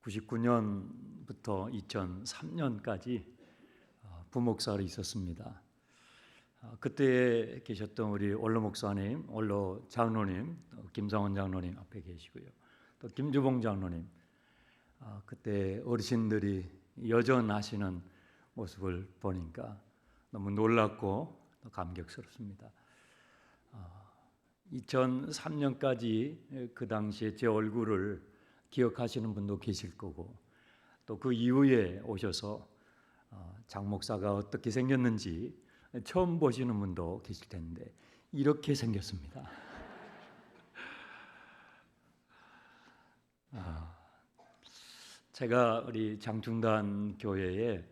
99년부터 2003년까지 부목사로 있었습니다. 그때 계셨던 우리 원로 목사님, 원로 장로님, 김상원 장로님 앞에 계시고요. 또 김주봉 장로님, 그때 어르신들이 여전하시는 모습을 보니까 너무 놀랍고 또 감격스럽습니다. 2003년까지 그 당시에 제 얼굴을 기억하시는 분도 계실 거고, 또 그 이후에 오셔서 장 목사가 어떻게 생겼는지 처음 보시는 분도 계실 텐데 이렇게 생겼습니다. 제가 우리 장충단 교회에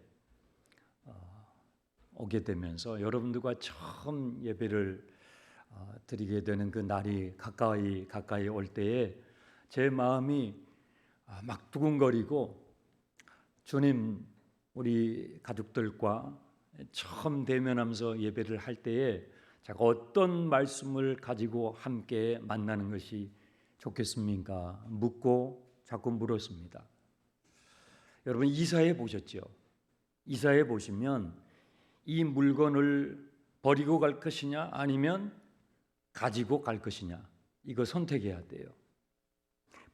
오게 되면서 여러분들과 처음 예배를 드리게 되는 그 날이 가까이 올 때에 제 마음이 막 두근거리고, 주님, 우리 가족들과 처음 대면하면서 예배를 할 때에 제가 어떤 말씀을 가지고 함께 만나는 것이 좋겠습니까? 묻고 자꾸 물었습니다. 여러분, 이사해 보셨죠? 이사해 보시면 이 물건을 버리고 갈 것이냐 아니면 가지고 갈 것이냐, 이거 선택해야 돼요.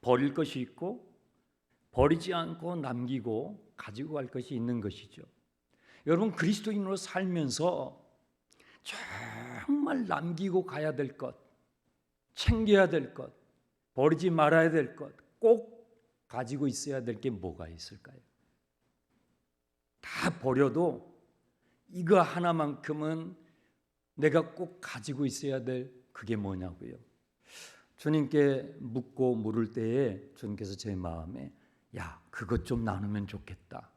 버릴 것이 있고 버리지 않고 남기고 가지고 갈 것이 있는 것이죠. 여러분, 그리스도인으로 살면서 정말 남기고 가야 될 것, 챙겨야 될 것, 버리지 말아야 될 것, 꼭 가지고 있어야 될 게 뭐가 있을까요? 다 버려도 이거 하나만큼은 내가 꼭 가지고 있어야 될 그게 뭐냐고요. 주님께 묻고 물을 때에 주님께서 제 마음에 그것 좀 나누면 좋겠다.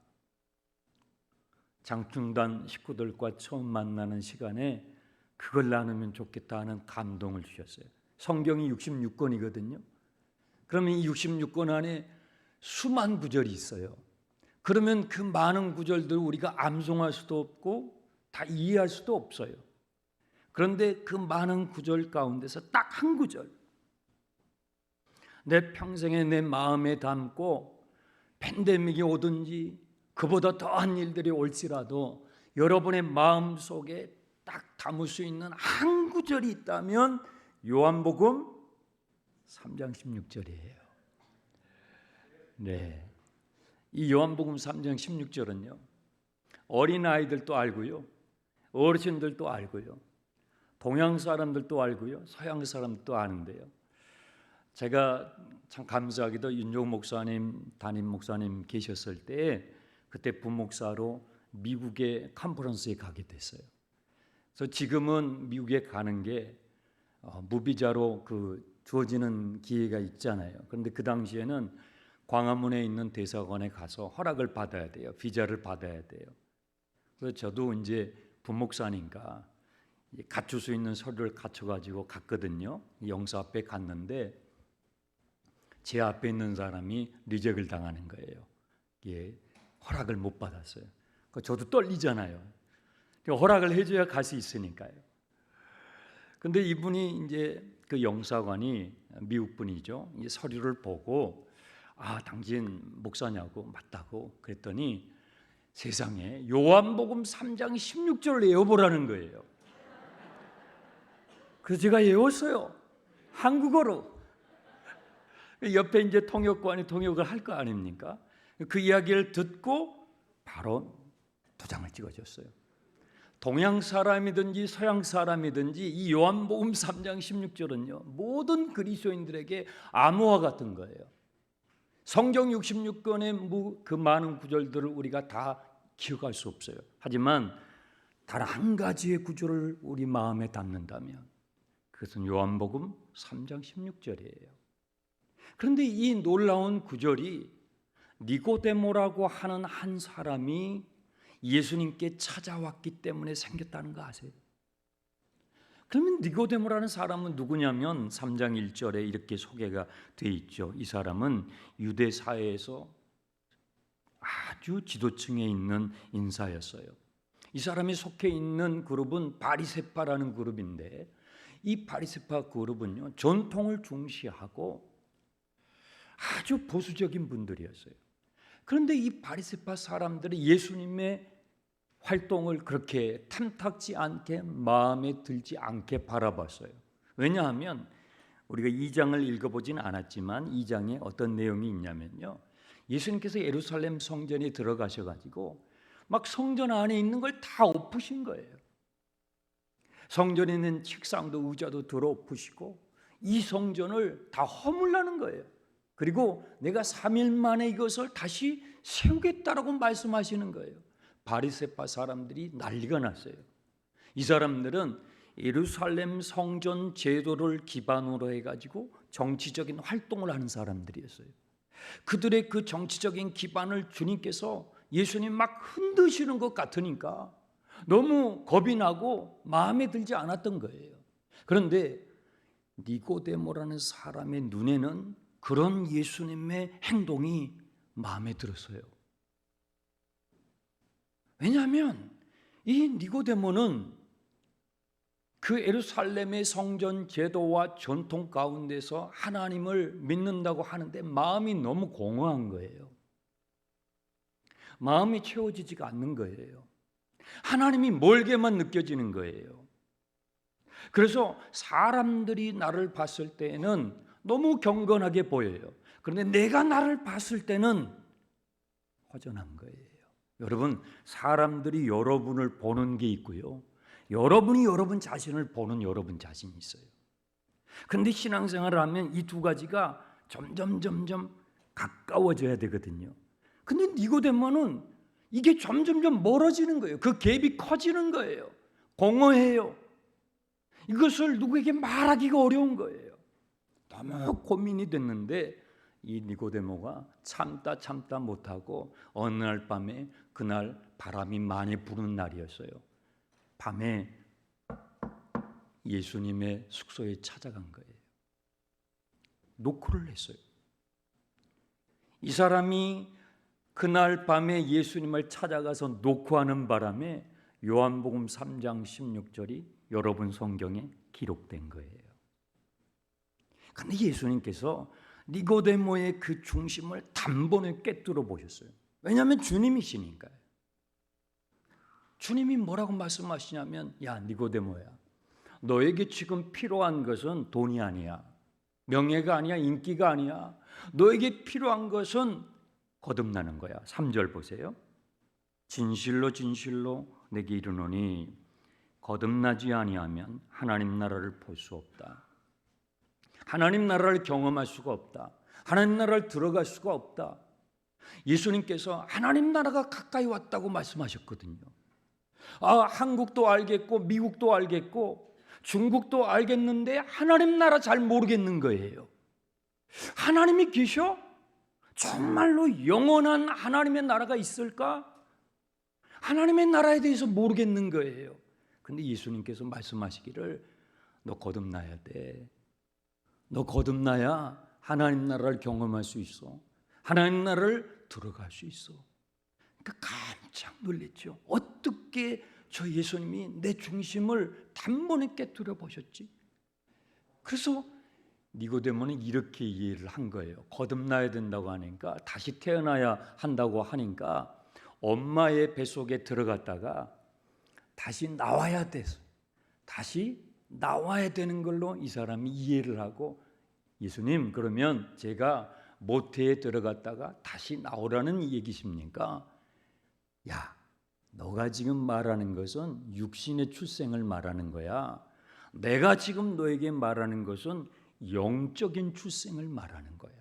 장충단 식구들과 처음 만나는 시간에 그걸 나누면 좋겠다 하는 감동을 주셨어요. 성경이 66권이거든요. 그러면 이 66권 안에 수만 구절이 있어요. 그러면 그 많은 구절들을 우리가 암송할 수도 없고 다 이해할 수도 없어요. 그런데 그 많은 구절 가운데서 딱 한 구절, 내 평생에 내 마음에 담고 팬데믹이 오든지 그보다 더한 일들이 올지라도 여러분의 마음 속에 딱 담을 수 있는 한 구절이 있다면 요한복음 3장 16절이에요. 네, 이 요한복음 3장 16절은요, 어린아이들도 알고요, 어르신들도 알고요, 동양 사람들도 알고요, 서양 사람들도 아는데요. 제가 참 감사하게도 윤종 목사님, 담임 목사님 계셨을 때 그때 부목사로 미국의 컨퍼런스에 가게 됐어요. 그래서 지금은 미국에 가는 게 무비자로 주어지는 기회가 있잖아요. 그런데 그 당시에는 광화문에 있는 대사관에 가서 허락을 받아야 돼요. 비자를 받아야 돼요. 그래서 저도 이제 부목사니까 갖출 수 있는 서류를 갖춰가지고 갔거든요. 영사 앞에 갔는데 제 앞에 있는 사람이 리젝을 당하는 거예요. 허락을 못 받았어요. 저도 떨리잖아요. 허락을 해줘야 갈 수 있으니까요. 근데 이분이 이제 그 영사관이 미국 분이죠. 이 서류를 보고 당신 목사냐고, 맞다고 그랬더니 세상에 요한복음 3장 16절을 외워보라는 거예요. 그래서 제가 외웠어요. 한국어로. 옆에 이제 통역관이 통역을 할 거 아닙니까? 그 이야기를 듣고 바로 도장을 찍어줬어요. 동양 사람이든지 서양 사람이든지 이 요한복음 3장 16절은요, 모든 그리스도인들에게 암호와 같은 거예요. 성경 66권의 그 많은 구절들을 우리가 다 기억할 수 없어요. 하지만 단 한 가지의 구절을 우리 마음에 담는다면 그것은 요한복음 3장 16절이에요. 그런데 이 놀라운 구절이 니고데모라고 하는 한 사람이 예수님께 찾아왔기 때문에 생겼다는 거 아세요? 그러면 니고데모라는 사람은 누구냐면 3장 1절에 이렇게 소개가 돼 있죠. 이 사람은 유대 사회에서 아주 지도층에 있는 인사였어요. 이 사람이 속해 있는 그룹은 바리새파라는 그룹인데, 이 바리새파 그룹은요, 전통을 중시하고 아주 보수적인 분들이었어요. 그런데 이 바리새파 사람들이 예수님의 활동을 그렇게 탐탁지 않게, 마음에 들지 않게 바라봤어요. 왜냐하면 우리가 2장을 읽어보진 않았지만 2장에 어떤 내용이 있냐면요, 예수님께서 예루살렘 성전에 들어가셔가지고 막 성전 안에 있는 걸 다 엎으신 거예요. 성전에 있는 책상도 의자도 들어 엎으시고 이 성전을 다 허물라는 거예요. 그리고 내가 3일 만에 이것을 다시 세우겠다라고 말씀하시는 거예요. 바리새파 사람들이 난리가 났어요. 이 사람들은 예루살렘 성전 제도를 기반으로 해가지고 정치적인 활동을 하는 사람들이었어요. 그들의 그 정치적인 기반을 주님께서 예수님 막 흔드시는 것 같으니까 너무 겁이 나고 마음에 들지 않았던 거예요. 그런데 니고데모라는 사람의 눈에는 그런 예수님의 행동이 마음에 들었어요. 왜냐하면 이 니고데모는 그 예루살렘의 성전 제도와 전통 가운데서 하나님을 믿는다고 하는데 마음이 너무 공허한 거예요. 마음이 채워지지가 않는 거예요. 하나님이 멀게만 느껴지는 거예요. 그래서 사람들이 나를 봤을 때는 너무 경건하게 보여요. 그런데 내가 나를 봤을 때는 허전한 거예요. 여러분, 사람들이 여러분을 보는 게 있고요, 여러분이 여러분 자신을 보는 여러분 자신이 있어요. 그런데 신앙생활을 하면 이 두 가지가 점점 가까워져야 되거든요. 근데 니고데모는 이게 점점 멀어지는 거예요. 그 갭이 커지는 거예요. 공허해요. 이것을 누구에게 말하기가 어려운 거예요. 너무 고민이 됐는데 이 니고데모가 참다 못하고 어느 날 밤에, 그날 바람이 많이 부는 날이었어요. 밤에 예수님의 숙소에 찾아간 거예요. 노크를 했어요. 이 사람이 그날 밤에 예수님을 찾아가서 노크하는 바람에 요한복음 3장 16절이 여러분 성경에 기록된 거예요. 그런데 예수님께서 니고데모의 그 중심을 단번에 꿰뚫어 보셨어요. 왜냐하면 주님이시니까요. 주님이 뭐라고 말씀하시냐면, 야 니고데모야, 너에게 지금 필요한 것은 돈이 아니야, 명예가 아니야, 인기가 아니야. 너에게 필요한 것은 거듭나는 거야. 3절 보세요. 진실로 내게 이르노니 거듭나지 아니하면 하나님 나라를 볼 수 없다. 하나님 나라를 경험할 수가 없다. 하나님 나라를 들어갈 수가 없다. 예수님께서 하나님 나라가 가까이 왔다고 말씀하셨거든요. 한국도 알겠고 미국도 알겠고 중국도 알겠는데 하나님 나라 잘 모르겠는 거예요. 하나님이 계셔? 정말로 영원한 하나님의 나라가 있을까? 하나님의 나라에 대해서 모르겠는 거예요. 근데 예수님께서 말씀하시기를 너 거듭나야 돼. 너 거듭나야 하나님 나라를 경험할 수 있어. 하나님 나라를 들어갈 수 있어. 그러니까 깜짝 놀랐죠. 어떻게 저 예수님이 내 중심을 단번에 깨뜨려 보셨지? 그래서 니고데모는 이렇게 이해를 한 거예요. 거듭나야 된다고 하니까, 다시 태어나야 한다고 하니까 엄마의 뱃속에 들어갔다가 다시 나와야 돼서 다시 나와야 되는 걸로 이 사람이 이해를 하고, 예수님 그러면 제가 모태에 들어갔다가 다시 나오라는 얘기십니까? 야, 너가 지금 말하는 것은 육신의 출생을 말하는 거야. 내가 지금 너에게 말하는 것은 영적인 출생을 말하는 거야.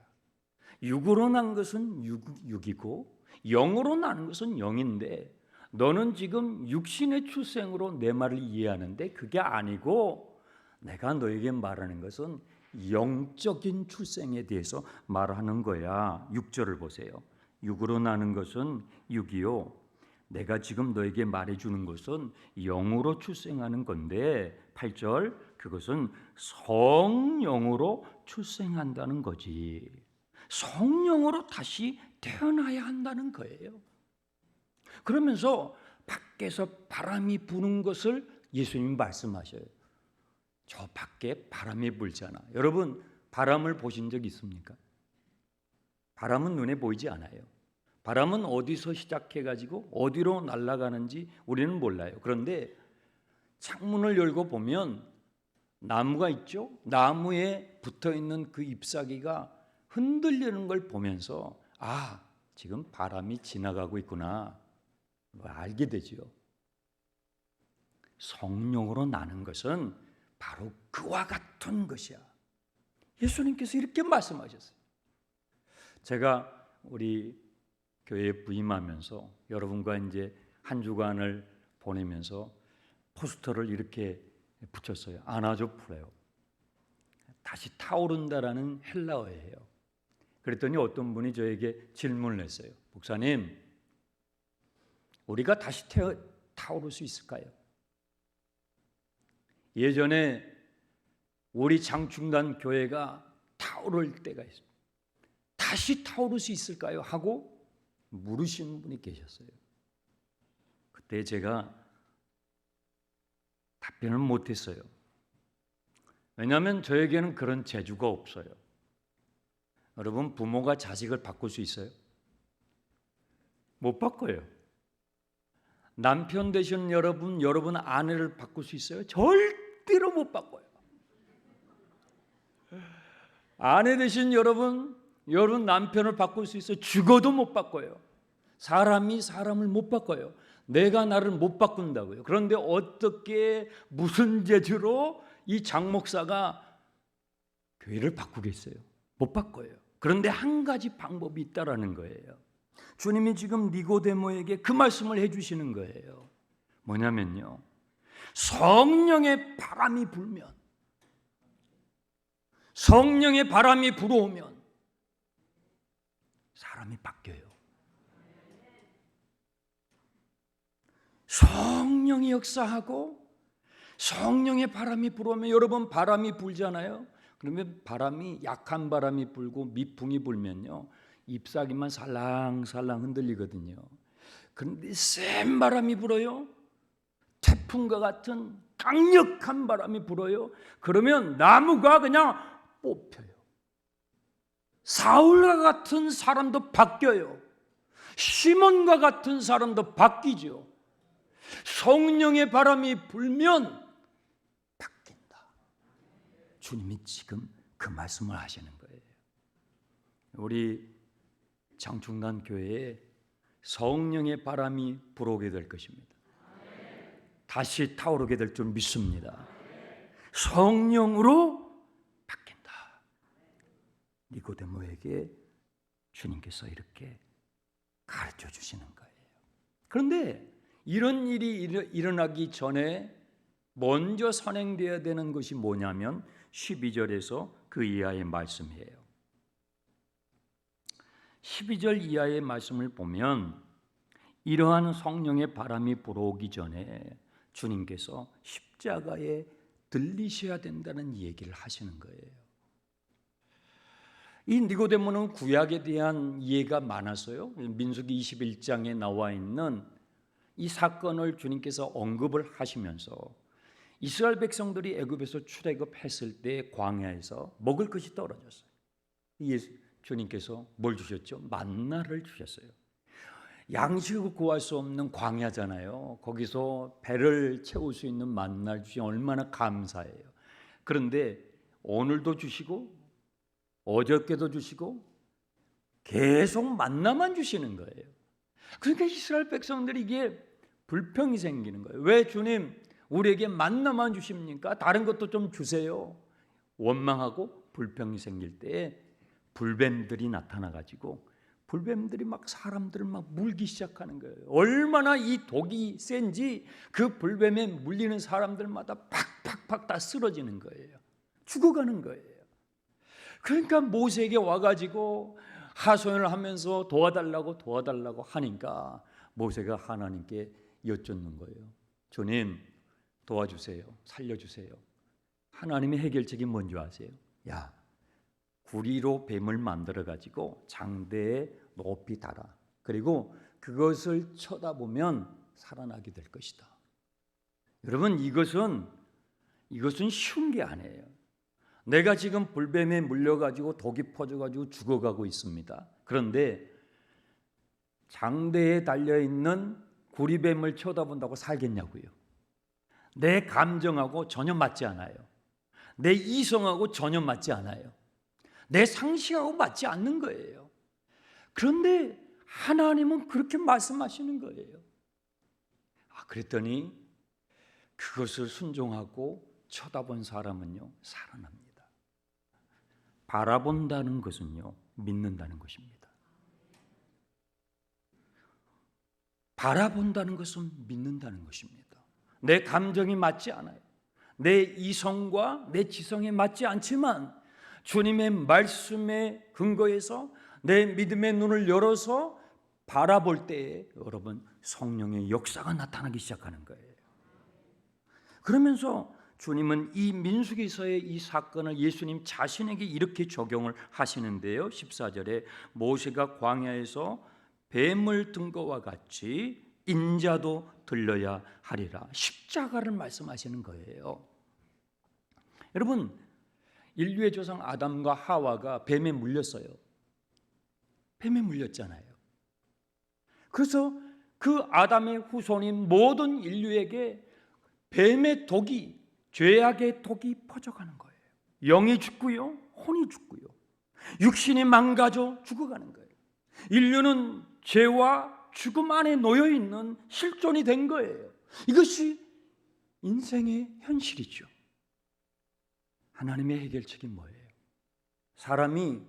육으로 난 것은 육이고 영으로 나는 것은 영인데, 너는 지금 육신의 출생으로 내 말을 이해하는데 그게 아니고 내가 너에게 말하는 것은 영적인 출생에 대해서 말하는 거야. 6절을 보세요. 육으로 나는 것은 육이요, 내가 지금 너에게 말해주는 것은 영으로 출생하는 건데, 8절, 그것은 성령으로 출생한다는 거지. 성령으로 다시 태어나야 한다는 거예요. 그러면서 밖에서 바람이 부는 것을 예수님이 말씀하셔요. 저 밖에 바람이 불잖아. 여러분, 바람을 보신 적 있습니까? 바람은 눈에 보이지 않아요. 바람은 어디서 시작해가지고 어디로 날아가는지 우리는 몰라요. 그런데 창문을 열고 보면 나무가 있죠. 나무에 붙어있는 그 잎사귀가 흔들리는 걸 보면서 지금 바람이 지나가고 있구나 알게 되지요. 성령으로 나는 것은 바로 그와 같은 것이야. 예수님께서 이렇게 말씀하셨어요. 제가 우리 교회에 부임하면서 여러분과 이제 한 주간을 보내면서 포스터를 이렇게 붙였어요. 아나조프레오. 다시 타오른다라는 헬라어예요. 그랬더니 어떤 분이 저에게 질문을 했어요. 목사님, 우리가 다시 타오를 수 있을까요? 예전에 우리 장충단 교회가 타오를 때가 있어요. 다시 타오를 수 있을까요? 하고 물으시는 분이 계셨어요. 그때 제가 답변을 못했어요. 왜냐하면 저에게는 그런 재주가 없어요. 여러분, 부모가 자식을 바꿀 수 있어요? 못 바꿔요. 남편 되신 여러분 아내를 바꿀 수 있어요? 절대로 못 바꿔요. 아내 되신 여러분 남편을 바꿀 수 있어요? 죽어도 못 바꿔요. 사람이 사람을 못 바꿔요. 내가 나를 못 바꾼다고요. 그런데 어떻게 무슨 재주로 이 장 목사가 교회를 바꾸겠어요? 못 바꿔요. 그런데 한 가지 방법이 있다라는 거예요. 주님이 지금 니고데모에게 그 말씀을 해주시는 거예요. 뭐냐면요, 성령의 바람이 불면, 성령의 바람이 불어오면 사람이 바뀌어요. 성령이 역사하고 성령의 바람이 불어오면, 여러분 바람이 불잖아요. 그러면 바람이, 약한 바람이 불고 미풍이 불면요, 잎사귀만 살랑살랑 흔들리거든요. 그런데 센 바람이 불어요. 태풍과 같은 강력한 바람이 불어요. 그러면 나무가 그냥 뽑혀요. 사울과 같은 사람도 바뀌어요. 시몬과 같은 사람도 바뀌죠. 성령의 바람이 불면 바뀐다. 주님이 지금 그 말씀을 하시는 거예요. 우리 장충단 교회에 성령의 바람이 불어오게 될 것입니다. 다시 타오르게 될 줄 믿습니다. 성령으로 바뀐다. 니고데모에게 주님께서 이렇게 가르쳐 주시는 거예요. 그런데 이런 일이 일어나기 전에 먼저 선행되어야 되는 것이 뭐냐면 12절에서 그 이하의 말씀이에요. 12절 이하의 말씀을 보면 이러한 성령의 바람이 불어오기 전에 주님께서 십자가에 들리셔야 된다는 얘기를 하시는 거예요. 이 니고데모는 구약에 대한 이해가 많아서요, 민수기 21장에 나와 있는 이 사건을 주님께서 언급을 하시면서 이스라엘 백성들이 애굽에서 출애굽했을 때 광야에서 먹을 것이 떨어졌어요. 주님께서 뭘 주셨죠? 만나를 주셨어요. 양식을 구할 수 없는 광야잖아요. 거기서 배를 채울 수 있는 만나를 주시면 얼마나 감사해요. 그런데 오늘도 주시고 어저께도 주시고 계속 만나만 주시는 거예요. 그러니까 이스라엘 백성들이 이게 불평이 생기는 거예요. 왜 주님 우리에게 만나만 주십니까? 다른 것도 좀 주세요. 원망하고 불평이 생길 때 불뱀들이 나타나가지고 불뱀들이 막 사람들을 막 물기 시작하는 거예요. 얼마나 이 독이 센지 그 불뱀에 물리는 사람들마다 팍팍팍 다 쓰러지는 거예요. 죽어가는 거예요. 그러니까 모세에게 와가지고 하소연을 하면서 도와달라고 하니까 모세가 하나님께 여쭙는 거예요. 주님 도와주세요. 살려주세요. 하나님의 해결책이 뭔지 아세요? 야, 구리로 뱀을 만들어가지고 장대에 높이 달아. 그리고 그것을 쳐다보면 살아나게 될 것이다. 여러분 이것은 쉬운 게 아니에요. 내가 지금 불뱀에 물려가지고 독이 퍼져가지고 죽어가고 있습니다. 그런데 장대에 달려있는 구리뱀을 쳐다본다고 살겠냐고요. 내 감정하고 전혀 맞지 않아요. 내 이성하고 전혀 맞지 않아요. 내 상식하고 맞지 않는 거예요. 그런데 하나님은 그렇게 말씀하시는 거예요. 그랬더니 그것을 순종하고 쳐다본 사람은요, 살아납니다. 바라본다는 것은요, 믿는다는 것입니다. 바라본다는 것은 믿는다는 것입니다. 내 감정이 맞지 않아요. 내 이성과 내 지성에 맞지 않지만 주님의 말씀에 근거해서 내 믿음의 눈을 열어서 바라볼 때에 여러분 성령의 역사가 나타나기 시작하는 거예요. 그러면서 주님은 이 민수기서의 이 사건을 예수님 자신에게 이렇게 적용을 하시는데요. 14절에 모세가 광야에서 뱀을 든 것과 같이 인자도 들려야 하리라. 십자가를 말씀하시는 거예요. 여러분, 인류의 조상 아담과 하와가 뱀에 물렸어요. 뱀에 물렸잖아요. 그래서 그 아담의 후손인 모든 인류에게 뱀의 독이, 죄악의 독이 퍼져가는 거예요. 영이 죽고요, 혼이 죽고요, 육신이 망가져 죽어가는 거예요. 인류는 죄와 죽음 안에 놓여 있는 실존이 된 거예요. 이것이 인생의 현실이죠. 하나님의 해결책이 뭐예요? 사람이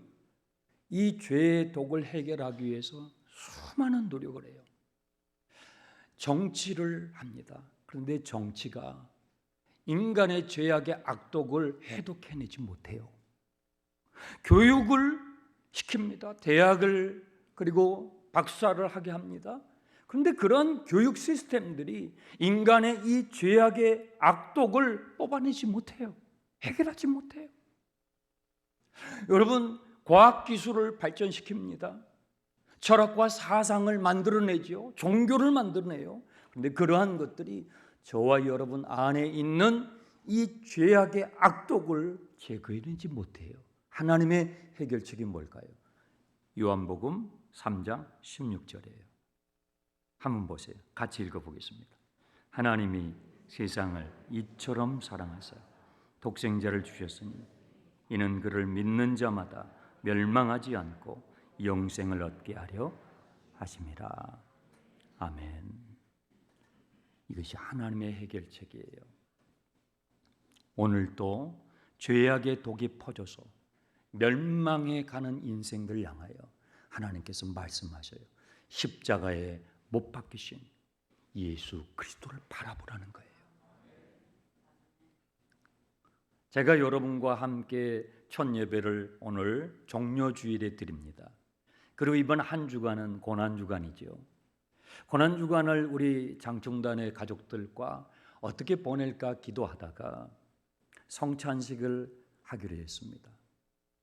이 죄의 독을 해결하기 위해서 수많은 노력을 해요. 정치를 합니다. 그런데 정치가 인간의 죄악의 악독을 해독해내지 못해요. 교육을 시킵니다. 대학을 그리고 박사를 하게 합니다. 그런데 그런 교육 시스템들이 인간의 이 죄악의 악독을 뽑아내지 못해요. 해결하지 못해요. 여러분, 과학기술을 발전시킵니다. 철학과 사상을 만들어내죠. 종교를 만들어내요. 그런데 그러한 것들이 저와 여러분 안에 있는 이 죄악의 악독을 제거해내지 못해요. 하나님의 해결책이 뭘까요? 요한복음 3장 16절이에요. 한번 보세요. 같이 읽어보겠습니다. 하나님이 세상을 이처럼 사랑하사 독생자를 주셨으니 이는 그를 믿는 자마다 멸망하지 않고 영생을 얻게 하려 하심이라. 아멘. 이것이 하나님의 해결책이에요. 오늘도 죄악의 독이 퍼져서 멸망해 가는 인생들 향하여 하나님께서 말씀하셔요. 십자가에 못 박히신 예수 그리스도를 바라보라는 거예요. 제가 여러분과 함께 첫 예배를 오늘 종료주일에 드립니다. 그리고 이번 한 주간은 고난주간이죠. 고난주간을 우리 장충단의 가족들과 어떻게 보낼까 기도하다가 성찬식을 하기로 했습니다.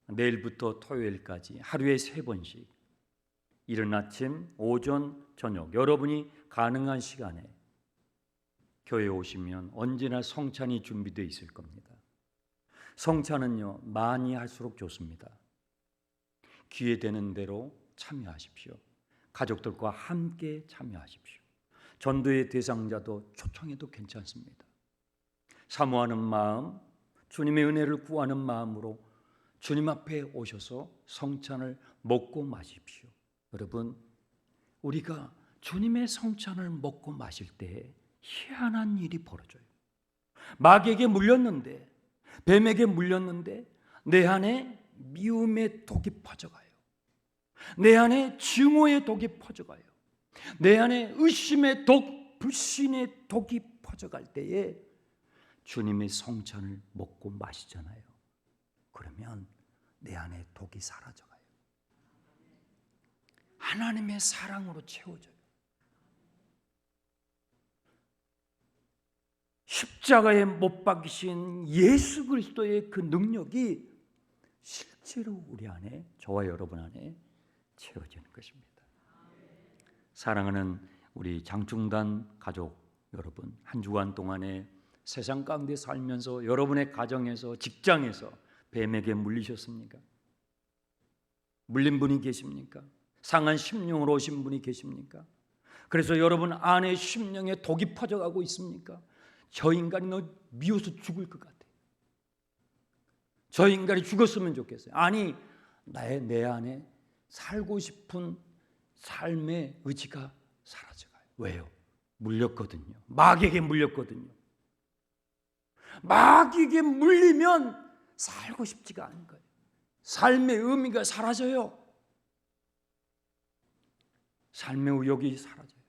내일부터 토요일까지 하루에 3번씩 이른 아침, 오전, 저녁 여러분이 가능한 시간에 교회에 오시면 언제나 성찬이 준비되어 있을 겁니다. 성찬은요, 많이 할수록 좋습니다. 기회되는 대로 참여하십시오. 가족들과 함께 참여하십시오. 전도의 대상자도 초청해도 괜찮습니다. 사모하는 마음, 주님의 은혜를 구하는 마음으로 주님 앞에 오셔서 성찬을 먹고 마십시오. 여러분, 우리가 주님의 성찬을 먹고 마실 때 희한한 일이 벌어져요. 마귀에게 물렸는데, 뱀에게 물렸는데 내 안에 미움의 독이 퍼져가요. 내 안에 증오의 독이 퍼져가요. 내 안에 의심의 독, 불신의 독이 퍼져갈 때에 주님의 성찬을 먹고 마시잖아요. 그러면 내 안에 독이 사라져가요. 하나님의 사랑으로 채워져요. 십자가에 못 박히신 예수 그리스도의 그 능력이 실제로 우리 안에, 저와 여러분 안에 채워지는 것입니다. 사랑하는 우리 장충단 가족 여러분, 한 주간 동안에 세상 가운데 살면서 여러분의 가정에서, 직장에서 뱀에게 물리셨습니까? 물린 분이 계십니까? 상한 심령으로 오신 분이 계십니까? 그래서 여러분 안에 심령에 독이 퍼져가고 있습니까? 저 인간이 너 미워서 죽을 것 같아. 저 인간이 죽었으면 좋겠어요. 아니, 내 안에 살고 싶은 삶의 의지가 사라져가요. 왜요? 물렸거든요. 마귀에게 물렸거든요. 마귀에게 물리면 살고 싶지가 않은 거예요. 삶의 의미가 사라져요. 삶의 의욕이 사라져요.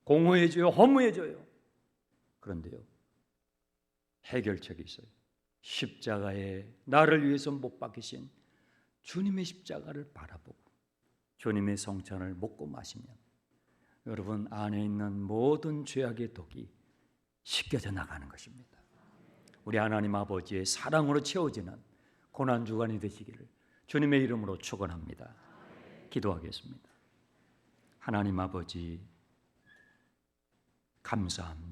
공허해져요. 허무해져요. 그런데요, 해결책이 있어요. 십자가에 나를 위해서 못 박히신 주님의 십자가를 바라보고 주님의 성찬을 먹고 마시면 여러분 안에 있는 모든 죄악의 독이 씻겨져 나가는 것입니다. 우리 하나님 아버지의 사랑으로 채워지는 고난주간이 되시기를 주님의 이름으로 축원합니다. 기도하겠습니다. 하나님 아버지, 감사합니다.